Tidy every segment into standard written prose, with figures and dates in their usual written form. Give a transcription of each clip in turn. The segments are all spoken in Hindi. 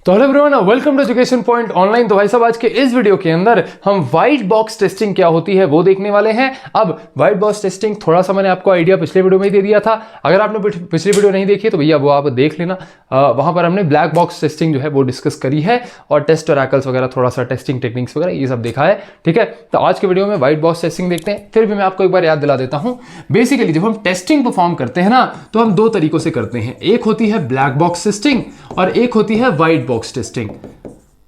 तो hello everyone, welcome to education point online. तो भाई साहब, आज के इस वीडियो के अंदर हम व्हाइट बॉक्स टेस्टिंग क्या होती है वो देखने वाले हैं। अब व्हाइट बॉक्स टेस्टिंग थोड़ा सा मैंने आपको आइडिया पिछले वीडियो में ही दे दिया था। अगर आपने पिछली वीडियो नहीं देखी तो भैया वो आप देख लेना। वहां पर हमने ब्लैक बॉक्स टेस्टिंग जो है वो डिस्कस करी है और टेस्ट ओरेकल्स वगैरह, थोड़ा सा टेस्टिंग टेक्निक्स वगैरह ये सब देखा है। ठीक है, तो आज के वीडियो में व्हाइट बॉक्स टेस्टिंग देखते हैं। फिर भी मैं आपको एक बार याद दिला देता हूं, बेसिकली जब हम टेस्टिंग परफॉर्म करते हैं ना तो हम दो तरीकों से करते हैं। एक होती है ब्लैक बॉक्स टेस्टिंग और एक होती है white box testing.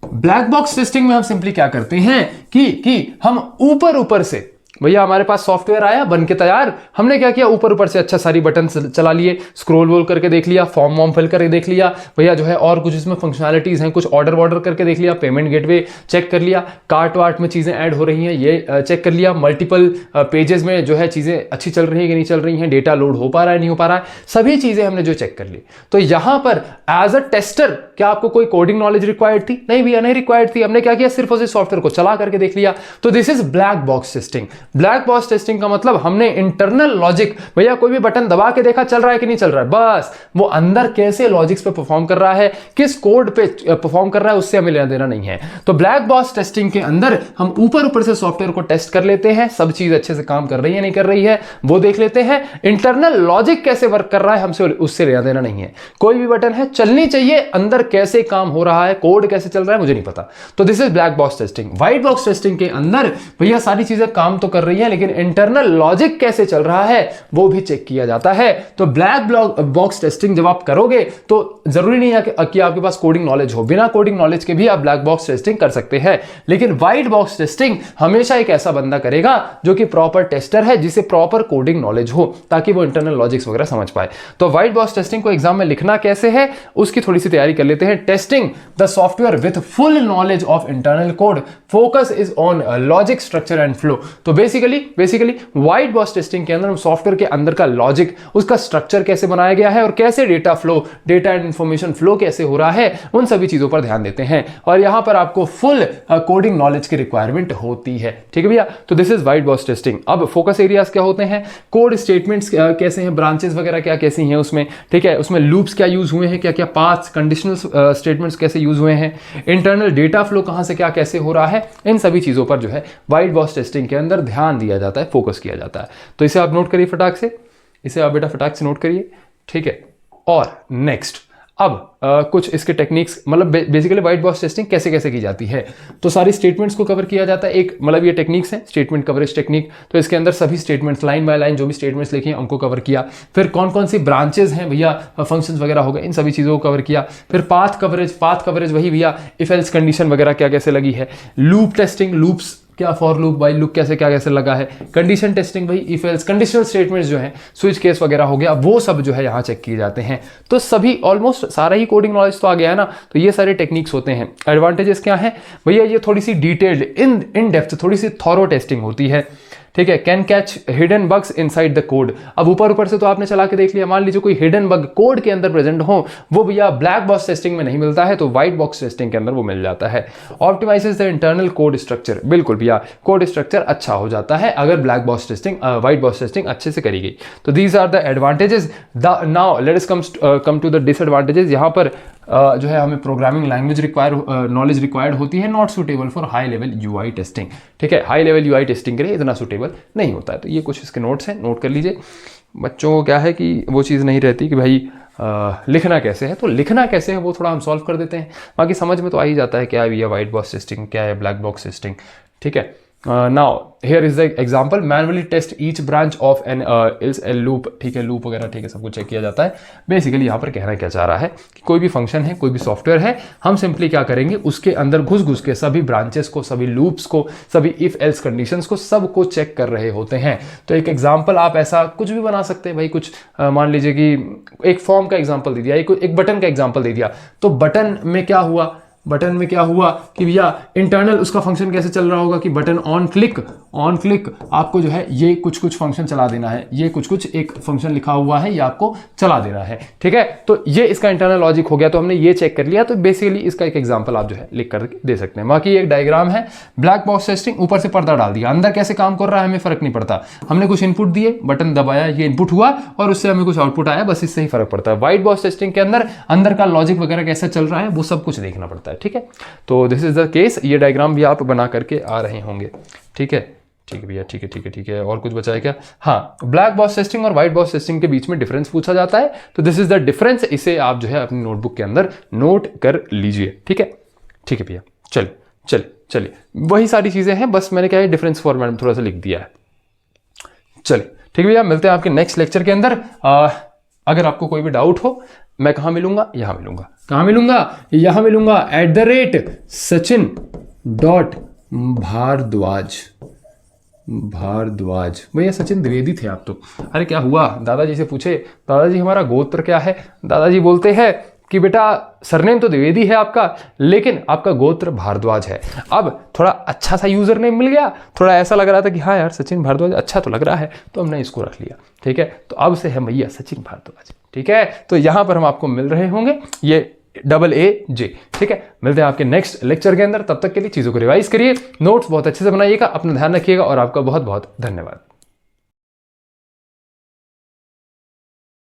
Black box testing में हम सिंपली क्या करते हैं कि हम ऊपर से, भैया हमारे पास सॉफ्टवेयर आया बन के तैयार, हमने क्या किया, ऊपर से अच्छा सारी बटन चला लिए, स्क्रॉल वोल करके देख लिया, फॉर्म वॉर्म फिल करके देख लिया, भैया जो है और कुछ इसमें फंक्शनैलिटीज हैं, कुछ ऑर्डर करके देख लिया, पेमेंट गेटवे चेक कर लिया, कार्ट वार्ट में चीजें ऐड हो रही हैं ये चेक कर लिया, मल्टीपल पेजेस में जो है चीजें अच्छी चल रही है कि नहीं चल रही हैं, डेटा लोड हो पा रहा है नहीं हो पा रहा है, सभी चीजें हमने जो चेक कर ली। तो यहां पर एज अ टेस्टर क्या आपको कोई कोडिंग नॉलेज रिक्वायर्ड थी? नहीं भैया, नहीं रिक्वायर्ड थी। हमने क्या किया, सिर्फ उस सॉफ्टवेयर को चला करके देख लिया। तो this is black box testing. Black box testing का मतलब हमने इंटरनल लॉजिक, भैया कोई भी बटन दबा के देखा चल रहा है कि नहीं चल रहा है, बस वो अंदर कैसे लॉजिक्स पे परफॉर्म कर रहा है, किस कोड पे परफॉर्म कर रहा है, उससे हमें लेना देना नहीं है। तो ब्लैक बॉक्स टेस्टिंग के अंदर हम ऊपर से सॉफ्टवेयर को टेस्ट कर लेते हैं, सब चीज अच्छे से काम कर रही है नहीं कर रही है वो देख लेते हैं। इंटरनल लॉजिक कैसे वर्क कर रहा है हमसे उससे लेना देना नहीं है। कोई भी बटन है चलनी चाहिए, अंदर कैसे काम हो रहा है, कोड कैसे चल रहा है मुझे नहीं पता। तो this is black box testing. White box testing के अंदर भैया सारी चीजें काम तो कर रही है लेकिन इंटरनल लॉजिक कैसे चल रहा है वो भी चेक किया जाता है। तो ब्लैक बॉक्स टेस्टिंग जब आप करोगे तो जरूरी नहीं है कि आपके पास कोडिंग नॉलेज हो, बिना कोडिंग नॉलेज के भी आप ब्लैक बॉक्स टेस्टिंग कर सकते हैं। लेकिन व्हाइट बॉक्स टेस्टिंग हमेशा एक ऐसा बंदा करेगा जो कि प्रॉपर टेस्टर है, जिसे प्रॉपर कोडिंग नॉलेज हो, ताकि वो इंटरनल लॉजिक्स वगैरह समझ पाए। तो व्हाइट बॉक्स टेस्टिंग को एग्जाम में लिखना कैसे है उसकी थोड़ी सी तैयारी कर लेते हैं। Testing the software with full knowledge of internal code, focus is on logic, structure and flow. तो बेसिकली व्हाइट बॉक्स टेस्टिंग के अंदर हम सॉफ्टवेयर के अंदर का लॉजिक, उसका स्ट्रक्चर कैसे बनाया गया है और कैसे डेटा एंड इंफॉर्मेशन फ्लो कैसे हो रहा है, उन सभी चीजों पर ध्यान देते हैं। और यहां पर आपको फुल कोडिंग नॉलेज की रिक्वायरमेंट होती है। ठीक है भैया, तो this is white box testing. अब फोकस एरियाज क्या होते हैं, कोड स्टेटमेंट्स कैसे हैं, ब्रांचेस वगैरह क्या कैसी हैं उसमें, ठीक है, उसमें लूप्स क्या यूज हुए हैं, क्या क्या पाथ्स, कंडीशनल स्टेटमेंट्स कैसे यूज हुए हैं, इंटरनल डेटा फ्लो कहां से क्या कैसे हो रहा है, इन सभी चीजों पर जो है व्हाइट बॉक्स टेस्टिंग के अंदर ध्यान दिया जाता है, फोकस किया जाता है। तो इसे आप नोट करिए फटाक से, इसे आप बेटा फटाक से नोट करिए। ठीक है, और नेक्स्ट अब कुछ इसके टेक्निक्स, मतलब बेसिकली व्हाइट बॉक्स टेस्टिंग कैसे कैसे की जाती है। तो सारी स्टेटमेंट्स को कवर किया जाता है। एक मतलब ये टेक्निक्स है, स्टेटमेंट कवरेज टेक्निक। तो इसके अंदर सभी स्टेटमेंट्स लाइन बाय लाइन जो भी स्टेटमेंट्स लिखी हैं उनको कवर किया। फिर कौन कौन सी ब्रांचेस हैं भैया, फंक्शंस वगैरह हो गए, इन सभी चीज़ों को कवर किया। फिर पाथ कवरेज वही भैया इफ एल्स कंडीशन वगैरह क्या कैसे लगी है। लूप टेस्टिंग, लूप्स क्या, फॉर लूप, वाइल लूप कैसे क्या कैसे लगा है। कंडीशन टेस्टिंग भाई इफ एल्स, कंडीशनल स्टेटमेंट्स जो है, स्विच केस वगैरह हो गया, वो सब जो है यहाँ चेक किए जाते हैं। तो सभी ऑलमोस्ट सारा ही कोडिंग नॉलेज तो आ गया है ना। तो ये सारे टेक्निक्स होते हैं। एडवांटेजेस क्या है भैया, ये थोड़ी सी डिटेल्ड इन डेप्थ, थोड़ी सी थॉरो टेस्टिंग होती है। ठीक है, can catch hidden bugs inside the code. अब ऊपर से तो आपने चला के देख लिया, मान लीजिए कोई हिडन बग कोड के अंदर प्रेजेंट हो, वो भैया ब्लैक बॉक्स टेस्टिंग में नहीं मिलता है, तो व्हाइट बॉक्स टेस्टिंग के अंदर वो मिल जाता है। Optimises the internal code structure, बिल्कुल भैया कोड स्ट्रक्चर अच्छा हो जाता है अगर black box testing, white box testing अच्छे से करी गई। तो these are the advantages. Now let us come to the disadvantages. यहाँ पर जो है हमें प्रोग्रामिंग लैंग्वेज नॉलेज रिक्वायर्ड होती है, not suitable for high level UI testing. ठीक है, हाई लेवल यूआई टेस्टिंग के लिए इतना सुटेबल नहीं होता है। तो ये कुछ इसके नोट्स हैं, नोट कर लीजिए। बच्चों को क्या है कि वो चीज़ नहीं रहती कि भाई लिखना कैसे है, तो लिखना कैसे है वो थोड़ा हम सॉल्व कर देते हैं, बाकी समझ में तो आ ही जाता है क्या है व्हाइट बॉक्स टेस्टिंग, क्या है ब्लैक बॉक्स टेस्टिंग। ठीक है, now here is the example, manually test each branch of an else a loop. ठीक है, लूप वगैरह ठीक है, सब कुछ चेक किया जाता है। बेसिकली यहाँ पर कहना क्या चाह रहा है कि कोई भी फंक्शन है, कोई भी सॉफ्टवेयर है, हम सिंपली क्या करेंगे, उसके अंदर घुस के सभी ब्रांचेस को, सभी लूप्स को, सभी इफ एल्स कंडीशंस को, सबको चेक कर रहे होते हैं। तो एक एग्जाम्पल आप ऐसा कुछ भी बना सकते हैं भाई, कुछ मान लीजिए कि एक फॉर्म का एग्जाम्पल दे दिया, एक बटन का एग्जाम्पल दे दिया। तो बटन में क्या हुआ, बटन में क्या हुआ कि भैया इंटरनल उसका फंक्शन कैसे चल रहा होगा कि बटन ऑन क्लिक आपको जो है ये कुछ फंक्शन चला देना है, ये कुछ एक फंक्शन लिखा हुआ है, ये आपको चला देना है, ठीक है। तो ये इसका इंटरनल लॉजिक हो गया, तो हमने ये चेक कर लिया। तो बेसिकली इसका एक एग्जांपल आप जो है लिख कर दे सकते हैं। बाकी एक डायग्राम है, ब्लैक बॉक्स टेस्टिंग, ऊपर से पर्दा डाल दिया, अंदर कैसे काम कर रहा है हमें फर्क नहीं पड़ता। हमने कुछ इनपुट दिए, बटन दबाया, ये इनपुट हुआ और उससे हमें कुछ आउटपुट आया, बस इससे ही फर्क पड़ता है। व्हाइट बॉक्स टेस्टिंग के अंदर का लॉजिक वगैरह कैसा चल रहा है वो सब कुछ देखना पड़ता है, ठीक है। तो दिस इज द केस, ये डायग्राम भी आप बना करके आ रहे होंगे, ठीक है भैया, ठीक है। और कुछ बचा है क्या? हाँ, ब्लैक बॉक्स टेस्टिंग और व्हाइट बॉक्स टेस्टिंग के बीच में डिफरेंस पूछा जाता है, तो दिस इज द डिफरेंस, इसे आप जो है अपनी नोटबुक के अंदर नोट कर लीजिए, ठीक है भैया। चलिए वही सारी चीजें हैं, बस मैंने क्या है डिफरेंस फॉर्मेट में थोड़ा सा लिख दिया है। चलिए ठीक है भैया, मिलते हैं आपके नेक्स्ट लेक्चर के अंदर। अगर आपको कोई भी डाउट हो, मैं कहाँ मिलूंगा? यहाँ मिलूंगा। कहाँ मिलूंगा? यहाँ मिलूंगा @सचिन.भारद्वाज। भैया सचिन द्विवेदी थे आप तो। अरे क्या हुआ? दादाजी से पूछे, दादाजी हमारा गोत्र क्या है? दादाजी बोलते हैं कि बेटा सरनेम तो द्विवेदी है आपका, लेकिन आपका गोत्र भारद्वाज है। अब थोड़ा अच्छा सा यूजर नेम मिल गया, थोड़ा ऐसा लग रहा था कि हाँ यार सचिन भारद्वाज अच्छा तो लग रहा है, तो हमने इसको रख लिया, ठीक है। तो अब से है भैया सचिन भारद्वाज, ठीक है। तो यहां पर हम आपको मिल रहे होंगे, ये AA, ठीक है। मिलते हैं आपके नेक्स्ट लेक्चर के अंदर, तब तक के लिए चीजों को रिवाइज करिए, नोट्स बहुत अच्छे से बनाइएगा, अपना ध्यान रखिएगा और आपका बहुत बहुत धन्यवाद।